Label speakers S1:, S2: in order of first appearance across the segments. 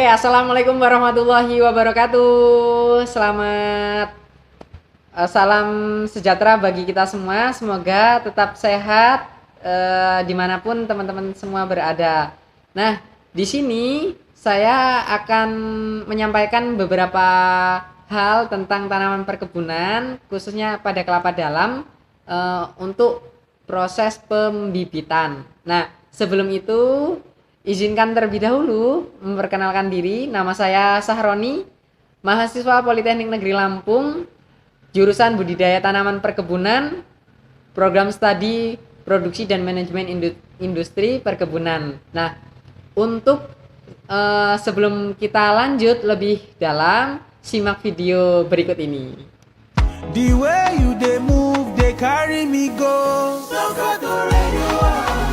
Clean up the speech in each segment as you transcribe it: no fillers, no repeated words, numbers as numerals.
S1: Oke, assalamualaikum warahmatullahi wabarakatuh. Salam sejahtera bagi kita semua. Semoga tetap sehat dimanapun teman-teman semua berada. Nah, di sini saya akan menyampaikan beberapa hal tentang tanaman perkebunan, khususnya pada kelapa dalam untuk proses pembibitan. Nah, sebelum itu izinkan terlebih dahulu memperkenalkan diri. Nama saya Sahroni, mahasiswa Politeknik Negeri Lampung, jurusan Budidaya Tanaman Perkebunan, program studi Produksi dan Manajemen Industri Perkebunan. Nah, untuk sebelum kita lanjut lebih dalam, simak video berikut ini.
S2: The way you they move, they carry me go. Don't cut the radio on.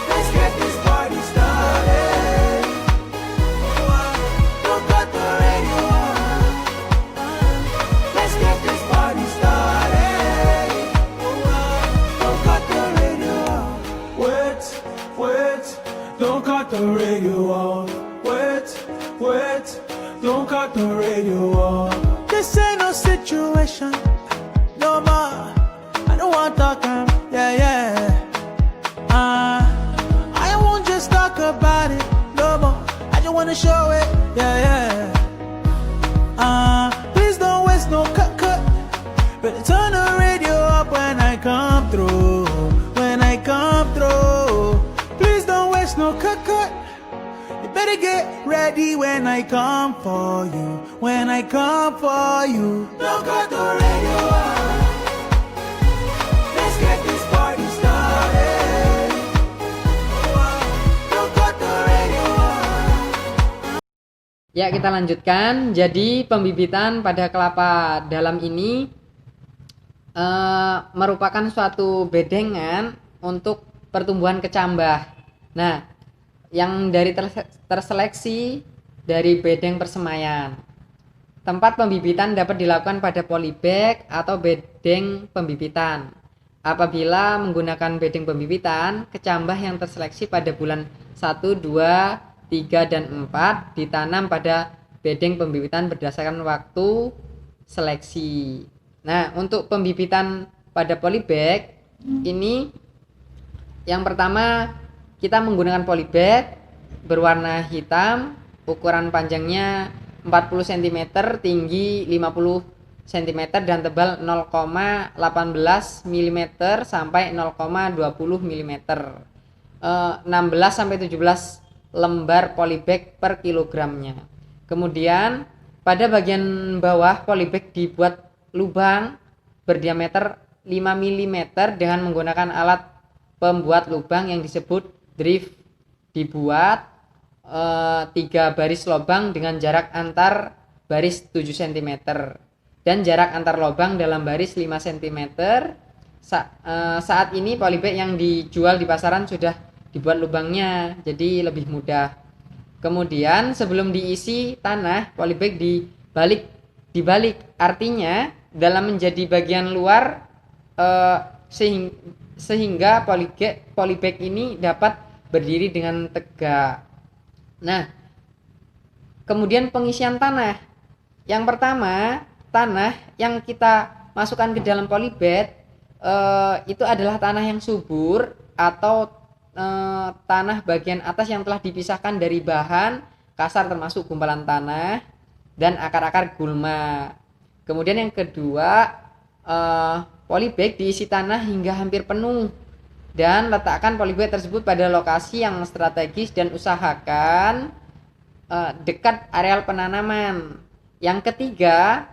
S2: Let's get this party started. Don't cut the radio on. Let's get this party started. Don't cut the radio on. Wait, wait, don't cut the radio on. Wait, wait, don't cut the radio on. This ain't no situation, no more. I don't want to talk, yeah, yeah. I won't just talk about it, no more. I just wanna show it, yeah, yeah. Please don't waste no cut. Better turn the radio up when I come through. When I come through, please don't waste no cut. You better get ready when I come for you. When I come for you, don't cut the radio on. Let's get this party started. Don't cut the radio on.
S1: Ya, kita lanjutkan. Jadi pembibitan pada kelapa dalam ini merupakan suatu bedengan untuk pertumbuhan kecambah. Nah, yang dari terseleksi dari bedeng persemaian. Tempat pembibitan dapat dilakukan pada polybag atau bedeng pembibitan. Apabila menggunakan bedeng pembibitan, kecambah yang terseleksi pada bulan 1, 2, 3, dan 4 ditanam pada bedeng pembibitan berdasarkan waktu seleksi. Nah, untuk pembibitan pada polybag ini yang pertama kita menggunakan polybag berwarna hitam, ukuran panjangnya 40 cm, tinggi 50 cm dan tebal 0,18 mm sampai 0,20 mm. 16 sampai 17 lembar polybag per kilogramnya. Kemudian pada bagian bawah polybag dibuat lubang berdiameter 5 mm dengan menggunakan alat pembuat lubang yang disebut drift. Dibuat 3 baris lubang dengan jarak antar baris 7 cm dan jarak antar lubang dalam baris 5 cm. Saat ini polybag yang dijual di pasaran sudah dibuat lubangnya, jadi lebih mudah. Kemudian sebelum diisi tanah, polybag dibalik, artinya dalam menjadi bagian luar sehingga polybag ini dapat berdiri dengan tegak. Nah, kemudian pengisian tanah. Yang pertama, tanah yang kita masukkan ke dalam polybag itu adalah tanah yang subur atau tanah bagian atas yang telah dipisahkan dari bahan kasar termasuk gumpalan tanah dan akar-akar gulma. Kemudian yang kedua, polybag diisi tanah hingga hampir penuh dan letakkan polybag tersebut pada lokasi yang strategis dan usahakan dekat areal penanaman. Yang ketiga,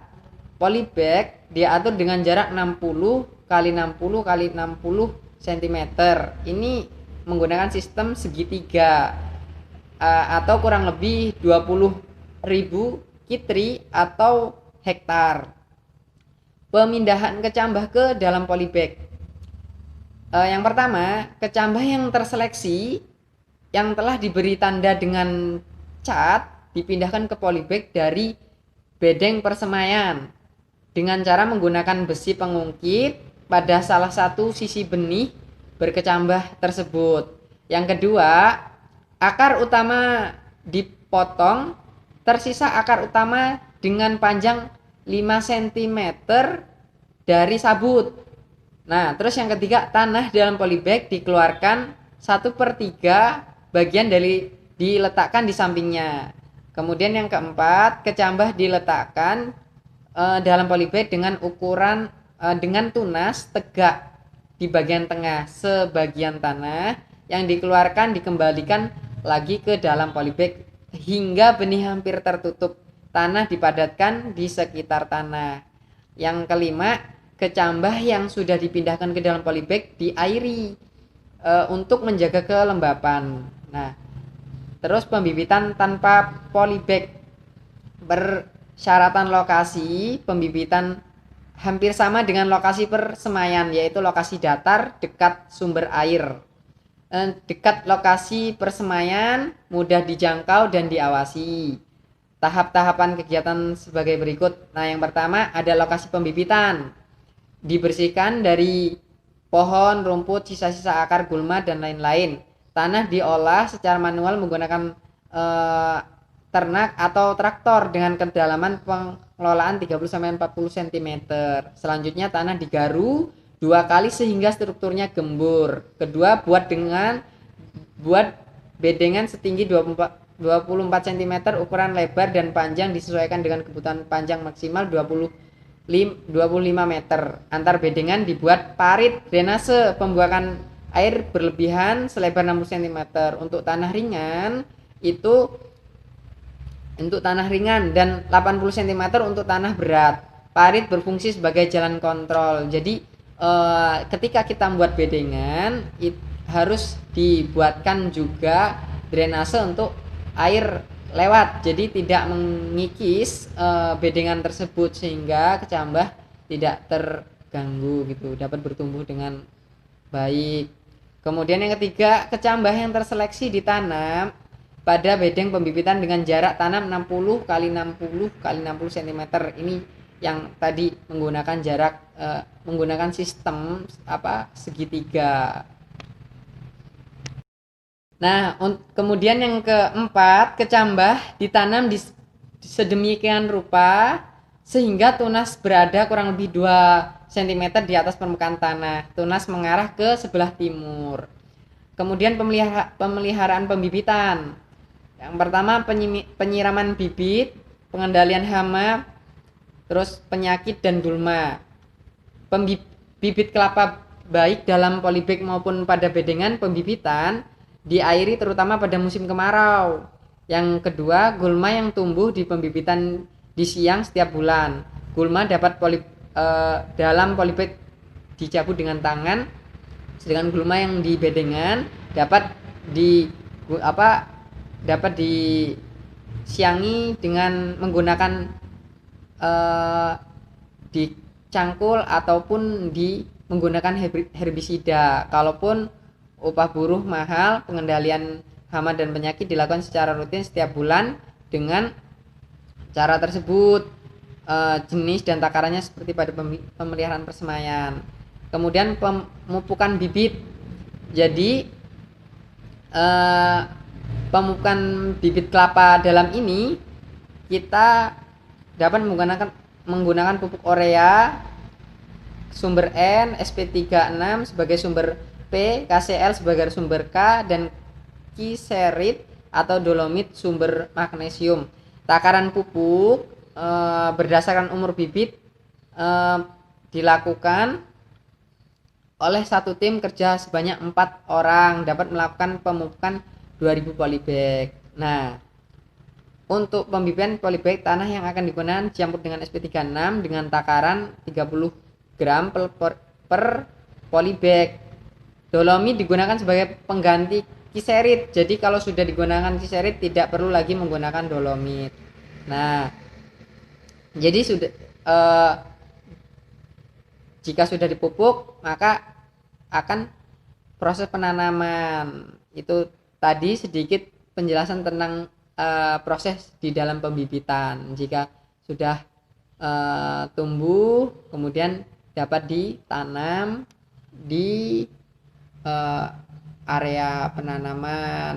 S1: polybag diatur dengan jarak 60 x 60 x 60 cm. Ini menggunakan sistem segitiga atau kurang lebih 20.000 kitri atau hektar. Pemindahan kecambah ke dalam polybag. Yang pertama, kecambah yang terseleksi yang telah diberi tanda dengan cat dipindahkan ke polybag dari bedeng persemaian dengan cara menggunakan besi pengungkit pada salah satu sisi benih berkecambah tersebut. Yang kedua, akar utama dipotong, tersisa akar utama dengan panjang 5 cm dari sabut. Nah, terus yang ketiga, tanah dalam polybag dikeluarkan 1/3 bagian dari diletakkan di sampingnya. Kemudian yang keempat, kecambah diletakkan dalam polybag dengan ukuran dengan tunas tegak di bagian tengah. Sebagian tanah yang dikeluarkan dikembalikan lagi ke dalam polybag hingga benih hampir tertutup. Tanah dipadatkan di sekitar tanah. Yang kelima, kecambah yang sudah dipindahkan ke dalam polybag diairi untuk menjaga kelembapan. Nah, terus pembibitan tanpa polybag. Persyaratan lokasi pembibitan hampir sama dengan lokasi persemaian, yaitu lokasi datar dekat sumber air. Dekat lokasi persemaian, mudah dijangkau dan diawasi. Tahap-tahapan kegiatan sebagai berikut. Nah, yang pertama ada lokasi pembibitan. Dibersihkan dari pohon, rumput, sisa-sisa akar, gulma, dan lain-lain. Tanah diolah secara manual menggunakan ternak atau traktor dengan kedalaman pengelolaan 30-40 cm. Selanjutnya tanah digaru 2 kali sehingga strukturnya gembur. Kedua, buat bedengan setinggi 24 cm, ukuran lebar dan panjang disesuaikan dengan kebutuhan panjang maksimal 25 meter. Antar bedengan dibuat parit drainase pembuangan air berlebihan selebar 60 cm. Untuk tanah ringan dan 80 cm untuk tanah berat. Parit berfungsi sebagai jalan kontrol. Jadi ketika kita membuat bedengan harus dibuatkan juga drainase untuk air lewat, jadi tidak mengikis bedengan tersebut sehingga kecambah tidak terganggu gitu, dapat bertumbuh dengan baik. Kemudian yang ketiga, kecambah yang terseleksi ditanam pada bedeng pembibitan dengan jarak tanam 60 x 60 x 60 cm. Ini yang tadi menggunakan menggunakan sistem segitiga. Nah, kemudian yang keempat, kecambah ditanam di sedemikian rupa sehingga tunas berada kurang lebih 2 cm di atas permukaan tanah. Tunas mengarah ke sebelah timur. Kemudian pemeliharaan pembibitan. Yang pertama, penyiraman bibit, pengendalian hama, terus penyakit dan gulma. Bibit kelapa baik dalam polybag maupun pada bedengan pembibitan diairi terutama pada musim kemarau. Yang kedua, gulma yang tumbuh di pembibitan di siang setiap bulan. Gulma dapat dalam polybag dicabut dengan tangan, sedangkan gulma yang di bedengan dapat disiangi dengan menggunakan dicangkul ataupun menggunakan herbisida. Kalaupun upah buruh mahal, pengendalian hama dan penyakit dilakukan secara rutin setiap bulan dengan cara tersebut. Jenis dan takarannya seperti pada pemeliharaan persemaian. Kemudian pemupukan bibit. Jadi pemupukan bibit kelapa dalam ini kita dapat menggunakan pupuk urea sumber N, SP36 sebagai sumber P, KCl sebagai sumber K, dan kiserit atau dolomit sumber magnesium. Takaran pupuk berdasarkan umur bibit dilakukan oleh satu tim kerja sebanyak 4 orang dapat melakukan pemupukan 2000 polybag. Nah, untuk pembibitan polybag, tanah yang akan digunakan dicampur dengan SP36 dengan takaran 30 gram per polybag. Dolomit digunakan sebagai pengganti kiserit. Jadi kalau sudah digunakan kiserit tidak perlu lagi menggunakan dolomit. Nah, jadi jika sudah dipupuk maka akan proses penanaman. Itu tadi sedikit penjelasan tentang proses di dalam pembibitan. Jika sudah tumbuh kemudian dapat ditanam di area penanaman.